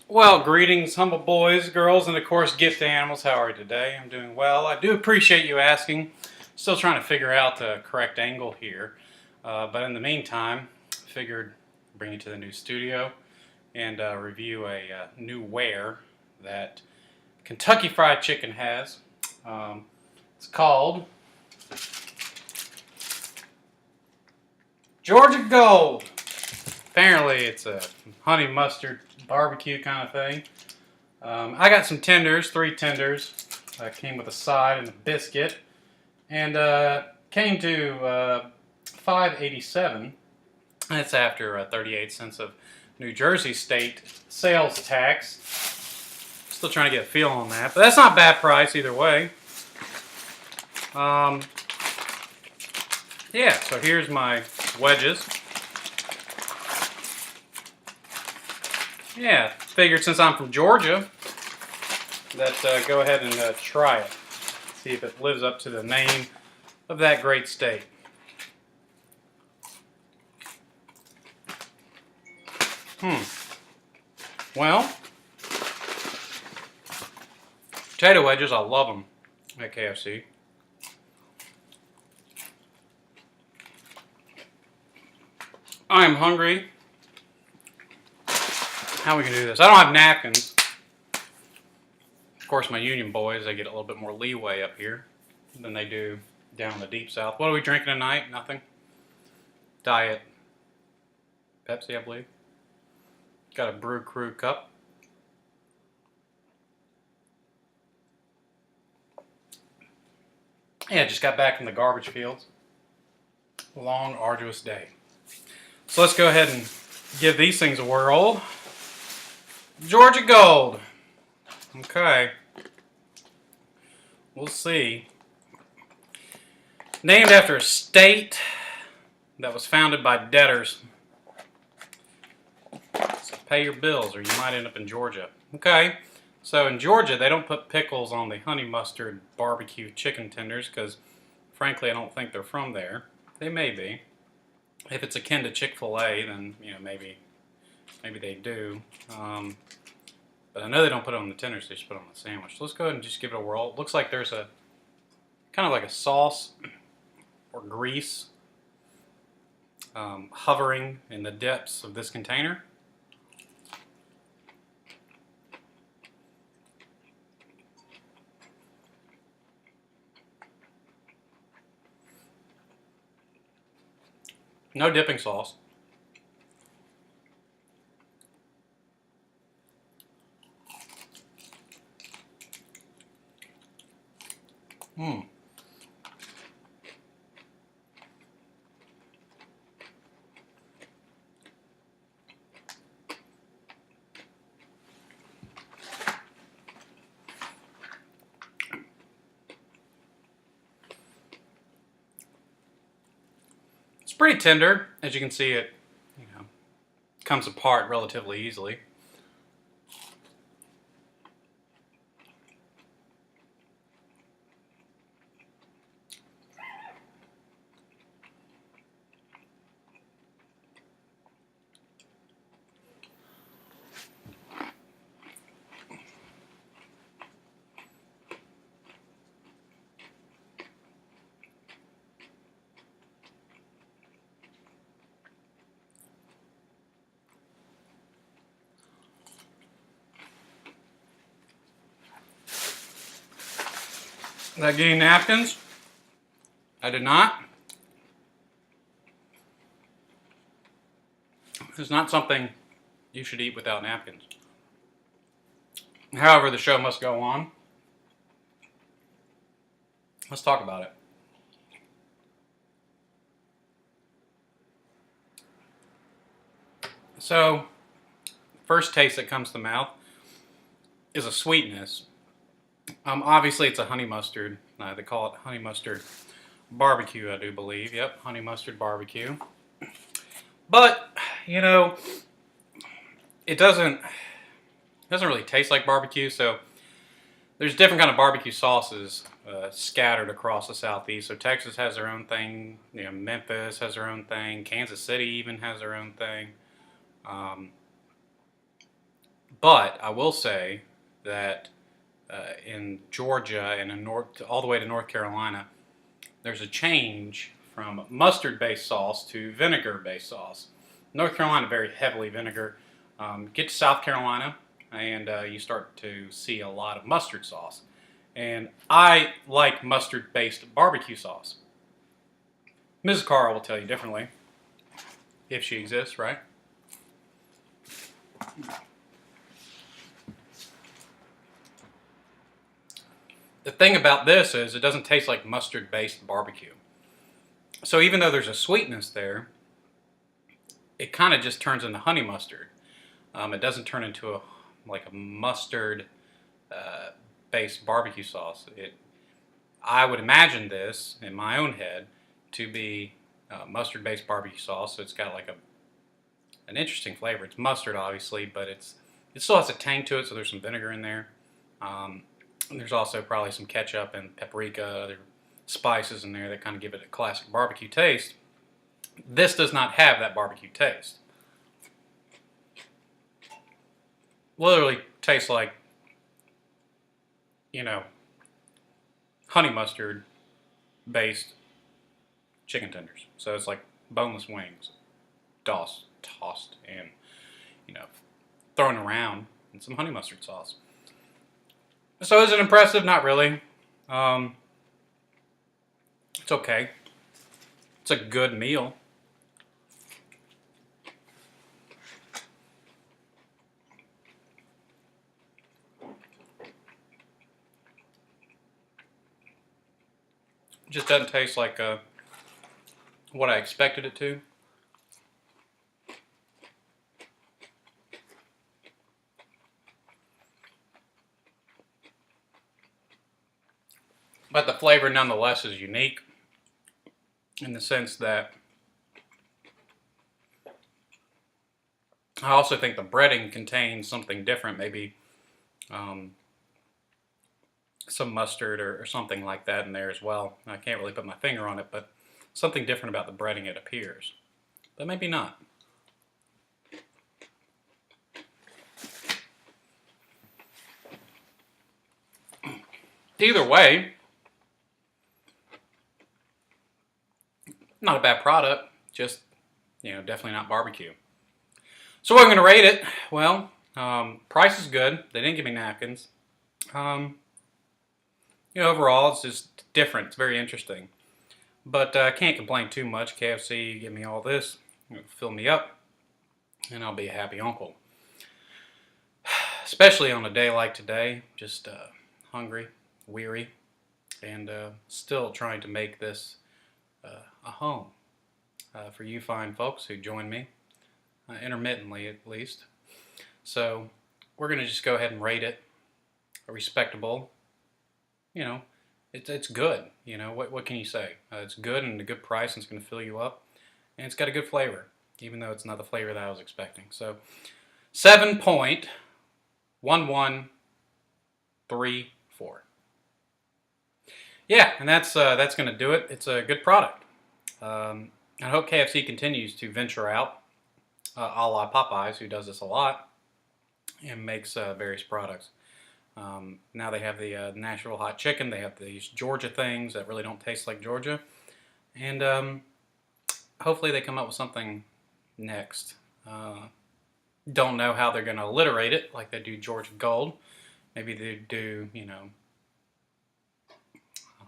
Well, greetings, humble boys, girls, and of course, gift animals. How are you today? I'm doing well. I do appreciate you asking. Still trying to figure out the correct angle here. But in the meantime, I figured bring you to the new studio and review a new ware that Kentucky Fried Chicken has. It's called Georgia Gold. Apparently, it's a honey mustard barbecue kind of thing. I got some tenders, 3 tenders. Came with a side and a biscuit, and came to $5.87. That's after 38 cents of New Jersey state sales tax. Still trying to get a feel on that, but that's not a bad price either way. Yeah, so here's my wedges. Yeah, figured since I'm from Georgia, that go ahead and try it. See if it lives up to the name of that great state. Well, potato wedges, I love them at KFC. I am hungry. How are we gonna do this? I don't have napkins. Of course, my union boys, they get a little bit more leeway up here than they do down in the deep south. What are we drinking tonight? Nothing. Diet Pepsi, I believe. Got a Brew Crew cup. Yeah, just got back from the garbage fields. Long, arduous day. So let's go ahead and give these things a whirl. Georgia Gold. Okay. We'll see. Named after a state that was founded by debtors. So pay your bills or you might end up in Georgia. Okay. So in Georgia, they don't put pickles on the honey mustard barbecue chicken tenders because, frankly, I don't think they're from there. They may be. If it's akin to Chick-fil-A, then maybe they do. But I know they don't put it on the tenders; they just put it on the sandwich. So let's go ahead and just give it a whirl. It looks like there's a kind of like a sauce or grease hovering in the depths of this container. No dipping sauce. It's pretty tender. As you can see, it comes apart relatively easily. Did I get any napkins? I did not. It's not something you should eat without napkins. However, the show must go on. Let's talk about it. So, first taste that comes to the mouth is a sweetness. Obviously, it's a honey mustard. They call it honey mustard barbecue, I do believe. Yep, honey mustard barbecue. But it doesn't really taste like barbecue. So there's different kind of barbecue sauces scattered across the southeast. So Texas has their own thing. Memphis has their own thing. Kansas City even has their own thing. But I will say that in Georgia and in all the way to North Carolina, there's a change from mustard-based sauce to vinegar-based sauce. North Carolina, very heavily vinegar. Get to South Carolina, and you start to see a lot of mustard sauce. And I like mustard-based barbecue sauce. Mrs. Karl will tell you differently, if she exists, right? The thing about this is it doesn't taste like mustard-based barbecue. So even though there's a sweetness there, it kind of just turns into honey mustard. It doesn't turn into a mustard based barbecue sauce. I would imagine this in my own head to be mustard based barbecue sauce. So it's got like an interesting flavor. It's mustard, obviously, but it still has a tang to it. So there's some vinegar in there. And there's also probably some ketchup and paprika, other spices in there that kind of give it a classic barbecue taste. This does not have that barbecue taste. Literally tastes like, honey mustard based chicken tenders. So it's like boneless wings tossed and, thrown around in some honey mustard sauce. So is it impressive? Not really. It's okay. It's a good meal. It just doesn't taste like what I expected it to. But the flavor nonetheless is unique in the sense that I also think the breading contains something different, maybe some mustard or something like that in there as well. I can't really put my finger on it, but something different about the breading, it appears. But maybe not. Either way, not a bad product, just, definitely not barbecue. So what I'm going to rate it, well, price is good. They didn't give me napkins. Overall, it's just different. It's very interesting. But I can't complain too much. KFC, give me all this, fill me up, and I'll be a happy uncle. Especially on a day like today, just hungry, weary, and still trying to make this a home for you fine folks who join me, intermittently at least. So we're going to just go ahead and rate it a respectable. It's good. What can you say? It's good and a good price, and it's going to fill you up, and it's got a good flavor, even though it's not the flavor that I was expecting. So 7.1134. Yeah, and that's going to do it. It's a good product. I hope KFC continues to venture out, a la Popeyes, who does this a lot, and makes various products. Now they have the Nashville hot chicken. They have these Georgia things that really don't taste like Georgia. And hopefully they come up with something next. Don't know how they're going to alliterate it like they do Georgia Gold. Maybe they do, I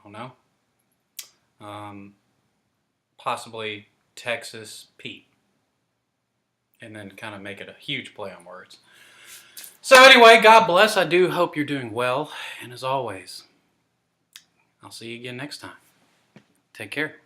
don't know. Possibly Texas Pete. And then kind of make it a huge play on words. So anyway, God bless. I do hope you're doing well. And as always, I'll see you again next time. Take care.